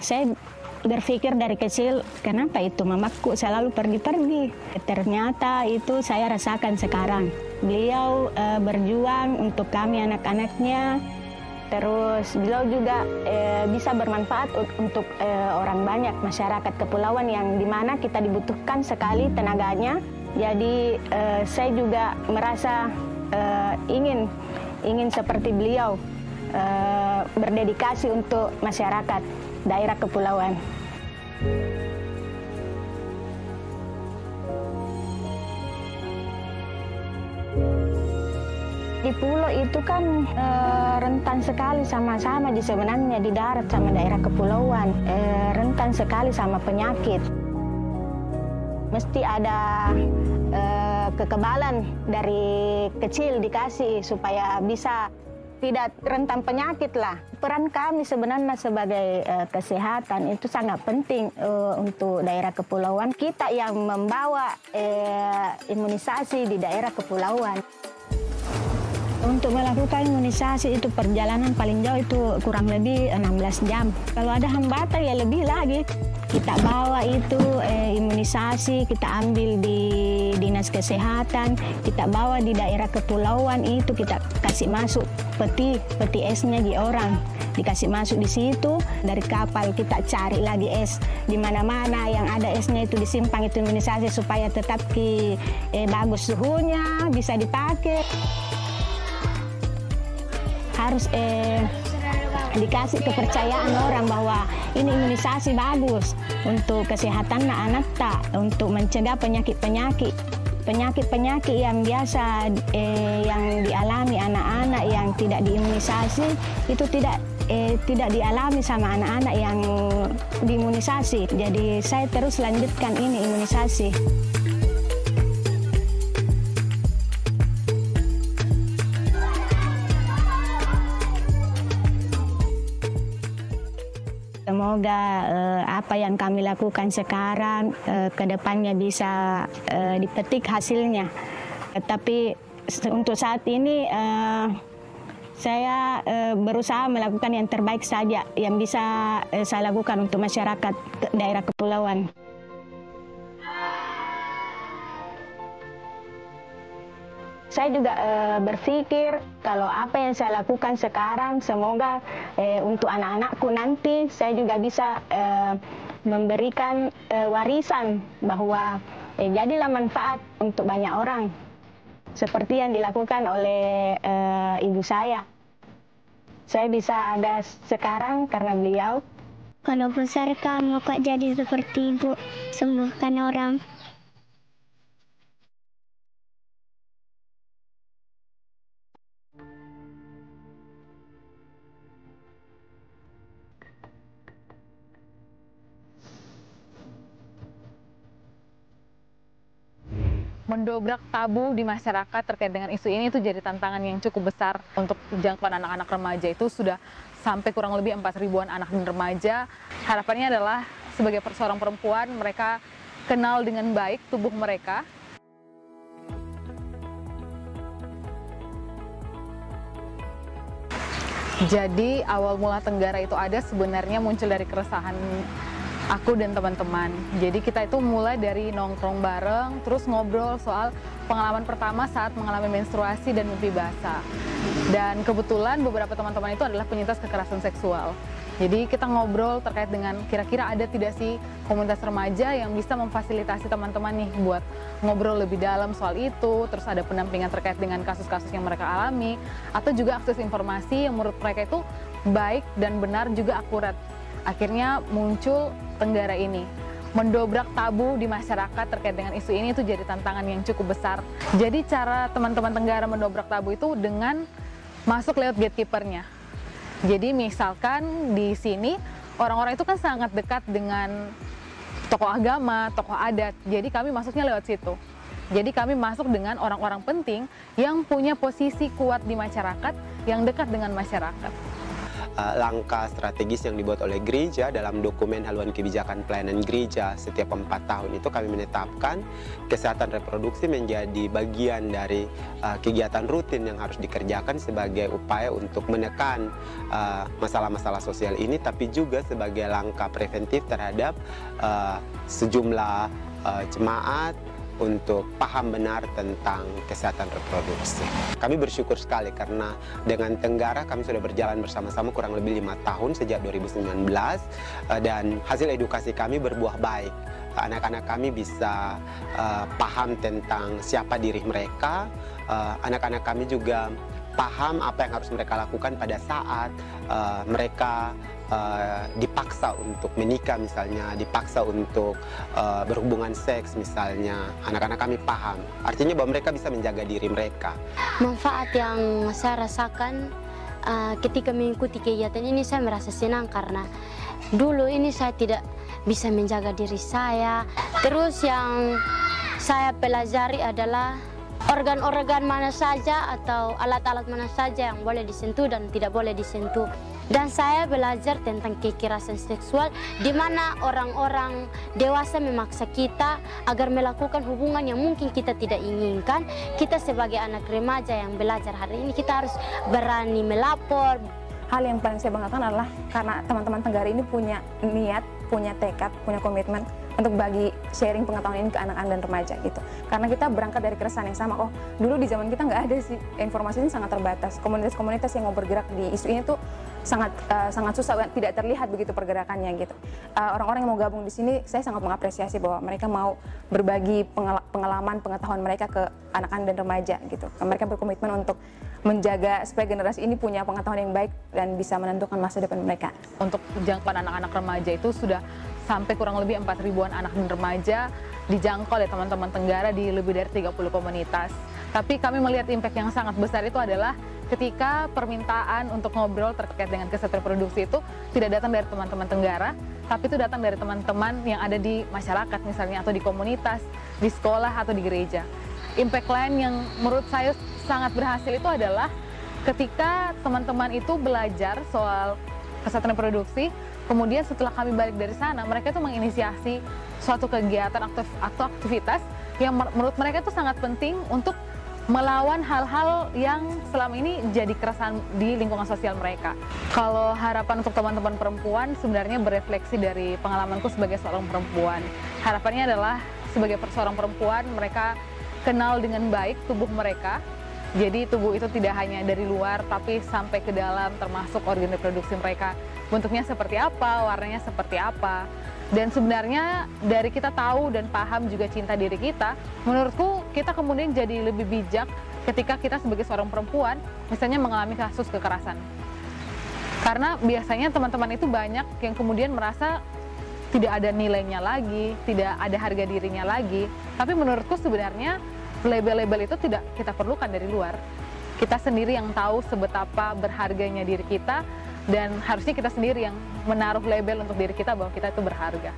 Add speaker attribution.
Speaker 1: saya berpikir dari kecil, kenapa itu mamaku selalu pergi-pergi. Ternyata itu saya rasakan sekarang. Beliau berjuang untuk kami anak-anaknya. Terus beliau juga bisa bermanfaat untuk orang banyak, masyarakat kepulauan yang dimana kita dibutuhkan sekali tenaganya. Jadi saya juga merasa ingin seperti beliau, berdedikasi untuk masyarakat daerah kepulauan. Di pulau itu kan rentan sekali sama-sama sebenarnya di darat sama daerah kepulauan, rentan sekali sama penyakit. Mesti ada kekebalan dari kecil dikasih supaya bisa tidak rentan penyakit lah. Peran kami sebenarnya sebagai kesehatan itu sangat penting untuk daerah kepulauan. Kita yang membawa imunisasi di daerah kepulauan. Untuk melakukan imunisasi itu perjalanan paling jauh itu kurang lebih 16 jam. Kalau ada hambatan ya lebih lagi. Kita bawa itu imunisasi, kita ambil di dinas kesehatan, kita bawa di daerah kepulauan itu kita kasih masuk peti esnya di orang. Dikasih masuk di situ, dari kapal kita cari lagi es di mana-mana yang ada esnya itu disimpan itu imunisasi supaya tetap bagus suhunya, bisa dipakai. Harus dikasih kepercayaan orang bahwa ini imunisasi bagus untuk kesehatan anak tak, untuk mencegah penyakit-penyakit yang biasa yang dialami anak-anak yang tidak diimunisasi itu tidak dialami sama anak-anak yang diimunisasi. Jadi saya terus lanjutkan ini imunisasi. Semoga apa yang kami lakukan sekarang ke depannya bisa dipetik hasilnya. Tapi untuk saat ini saya berusaha melakukan yang terbaik saja yang bisa saya lakukan untuk masyarakat daerah kepulauan. Saya juga berpikir kalau apa yang saya lakukan sekarang semoga untuk anak-anakku nanti saya juga bisa memberikan warisan bahwa jadilah manfaat untuk banyak orang seperti yang dilakukan oleh ibu saya. Saya bisa ada sekarang karena beliau.
Speaker 2: Kalau besar kamu kok jadi seperti ibu, sembuhkan orang.
Speaker 3: Mendobrak tabu di masyarakat terkait dengan isu ini itu jadi tantangan yang cukup besar untuk jangkauan anak-anak remaja. Itu sudah sampai kurang lebih 4.000-an anak dan remaja. Harapannya adalah sebagai seorang perempuan mereka kenal dengan baik tubuh mereka. Jadi awal mula Tenggara itu ada sebenarnya muncul dari keresahan aku dan teman-teman. Jadi kita itu mulai dari nongkrong bareng, terus ngobrol soal pengalaman pertama saat mengalami menstruasi dan mimpi basah. Dan kebetulan beberapa teman-teman itu adalah penyintas kekerasan seksual. Jadi kita ngobrol terkait dengan kira-kira ada tidak sih komunitas remaja yang bisa memfasilitasi teman-teman nih buat ngobrol lebih dalam soal itu, terus ada pendampingan terkait dengan kasus-kasus yang mereka alami, atau juga akses informasi yang menurut mereka itu baik dan benar juga akurat. Akhirnya muncul Tenggara ini. Mendobrak tabu di masyarakat terkait dengan isu ini itu jadi tantangan yang cukup besar. Jadi cara teman-teman Tenggara mendobrak tabu itu dengan masuk lewat gatekeepernya. Jadi misalkan di sini orang-orang itu kan sangat dekat dengan tokoh agama, tokoh adat. Jadi kami masuknya lewat situ. Jadi kami masuk dengan orang-orang penting yang punya posisi kuat di masyarakat, yang dekat dengan masyarakat.
Speaker 4: langkah strategis yang dibuat oleh gereja dalam dokumen haluan kebijakan pelayanan gereja. Setiap 4 tahun itu kami menetapkan kesehatan reproduksi menjadi bagian dari kegiatan rutin yang harus dikerjakan sebagai upaya untuk menekan masalah-masalah sosial ini, tapi juga sebagai langkah preventif terhadap sejumlah jemaat untuk paham benar tentang kesehatan reproduksi. Kami bersyukur sekali karena dengan Tenggara kami sudah berjalan bersama-sama kurang lebih 5 tahun sejak 2019 dan hasil edukasi kami berbuah baik. Anak-anak kami bisa paham tentang siapa diri mereka, anak-anak kami juga paham apa yang harus mereka lakukan pada saat mereka dipaksa untuk menikah misalnya, dipaksa untuk berhubungan seks misalnya. Anak-anak kami paham, artinya bahwa mereka bisa menjaga diri mereka.
Speaker 5: Manfaat yang saya rasakan ketika mengikuti kegiatan ini, saya merasa senang karena dulu ini saya tidak bisa menjaga diri saya. Terus yang saya pelajari adalah organ-organ mana saja atau alat-alat mana saja yang boleh disentuh dan tidak boleh disentuh. Dan saya belajar tentang kekerasan seksual, di mana orang-orang dewasa memaksa kita agar melakukan hubungan yang mungkin kita tidak inginkan. Kita sebagai anak remaja yang belajar hari ini, kita harus berani melapor.
Speaker 6: Hal yang paling saya banggakan adalah karena teman-teman Tenggara ini punya niat, punya tekad, punya komitmen untuk bagi sharing pengetahuan ini ke anak-anak dan remaja gitu. Karena kita berangkat dari keresahan yang sama. Oh, dulu di zaman kita nggak ada sih, informasi ini sangat terbatas. Komunitas-komunitas yang mau bergerak di isu ini tuh sangat susah, tidak terlihat begitu pergerakannya gitu. Orang-orang yang mau gabung di sini, saya sangat mengapresiasi bahwa mereka mau berbagi pengalaman, pengetahuan mereka ke anak-anak dan remaja gitu. Mereka berkomitmen untuk menjaga supaya generasi ini punya pengetahuan yang baik dan bisa menentukan masa depan mereka.
Speaker 3: Untuk jangkauan anak-anak remaja itu sudah sampai kurang lebih 4.000-an anak dan remaja dijangkau oleh teman-teman Tenggara di lebih dari 30 komunitas. Tapi kami melihat impact yang sangat besar itu adalah ketika permintaan untuk ngobrol terkait dengan kesehatan reproduksi itu tidak datang dari teman-teman Tenggara, tapi itu datang dari teman-teman yang ada di masyarakat misalnya, atau di komunitas, di sekolah, atau di gereja. Impact lain yang menurut saya sangat berhasil itu adalah ketika teman-teman itu belajar soal kesehatan reproduksi, kemudian setelah kami balik dari sana, mereka itu menginisiasi suatu kegiatan atau aktivitas yang menurut mereka itu sangat penting untuk melawan hal-hal yang selama ini jadi keresahan di lingkungan sosial mereka. Kalau harapan untuk teman-teman perempuan sebenarnya berefleksi dari pengalamanku sebagai seorang perempuan. Harapannya adalah sebagai seorang perempuan mereka kenal dengan baik tubuh mereka. Jadi tubuh itu tidak hanya dari luar tapi sampai ke dalam, termasuk organ reproduksi mereka. Bentuknya seperti apa, warnanya seperti apa. Dan sebenarnya dari kita tahu dan paham juga cinta diri kita, menurutku kita kemudian jadi lebih bijak ketika kita sebagai seorang perempuan misalnya mengalami kasus kekerasan. Karena biasanya teman-teman itu banyak yang kemudian merasa tidak ada nilainya lagi, tidak ada harga dirinya lagi. Tapi menurutku sebenarnya label-label itu tidak kita perlukan dari luar. Kita sendiri yang tahu sebetapa berharganya diri kita, dan harusnya kita sendiri yang menaruh label untuk diri kita bahwa kita itu berharga.